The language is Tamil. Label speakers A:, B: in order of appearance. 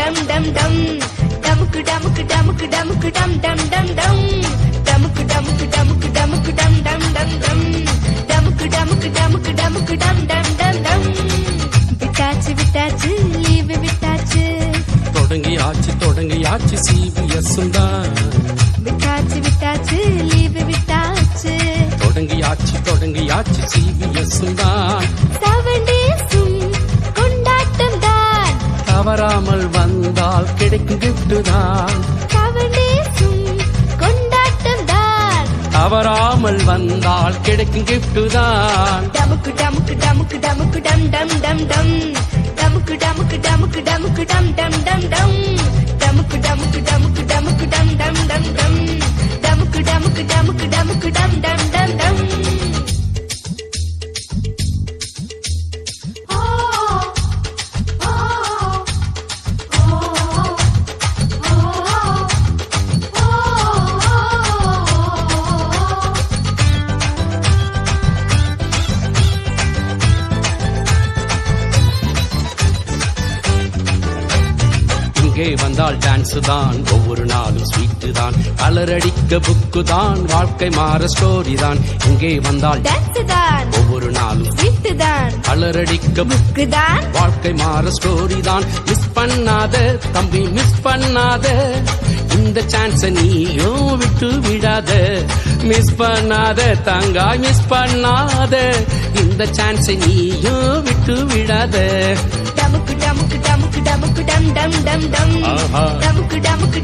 A: டம் டம் டம் டமுக்கு டமுக்கு டமுக்கு டமுக்கு டம் டம் டம் டம் டமுக்கு டமுக்கு டமுக்கு டமுக்கு டம் டம் டம் டம் டமுக்கு டமுக்கு டமுக்கு டமுக்கு டம் டம் டம் டம் விட்டாச்சு விட்டாச்சு லீவு விட்டாச்சு
B: தொடங்கியாச்சு CBS தான்
A: விட்டாச்சு விட்டாச்சு லீவு விட்டாச்சு
B: தொடங்கியாச்சு CBS தான்
A: 7 days கொண்டாட்டம் தான்
B: தவறாமல் வந்தால் கிடைக்கும் gift தான்
A: 7 days கொண்டாட்டம் தான்
B: தவறாமல் வந்தால் கிடைக்கும் gift தான்
A: டமுக்கு டமுக்கு டமுக்கு டமுக்கு டம் டம் டம் டம் டமுக்கு டமுக்கு டமுக்கு டமுக்கு டம் டம் டம் டம் டமுக்கு டமுக்கு டமுக்கு டமுக்கு டம் டம் டம் டம் டமுக்கு டமுக்கு டமுக்கு டமுக்கு டம் டம் டம் டம்
B: இங்கே வந்தால் டான்ஸ் தான் ஒவ்வொரு நாளும் ஸ்வீட் தான் கலரடிக்க புக்கு தான் வாழ்க்கை மாற ஸ்டோரி தான் இங்கே வந்தால்
A: டான்ஸ் தான்
B: ஒவ்வொரு நாளும்
A: ஸ்வீட் தான்
B: கலரடிக்க
A: புக்கு தான்
B: வாழ்க்கை மாற ஸ்டோரி தான் மிஸ் பண்ணாத தம்பி மிஸ் பண்ணாத இந்த சான்ஸ் நீயும் விட்டு விடாத மிஸ் பண்ணாத தங்காய் மிஸ் பண்ணாத இந்த சான்ஸ் நீயும் விட்டு விடாத
A: டமுக்கு டமுக்கு டமுக்கு டமுக்கு டம் டம் டம் டம்
B: ஆஹா.
A: டமுக்கு டமுக்கு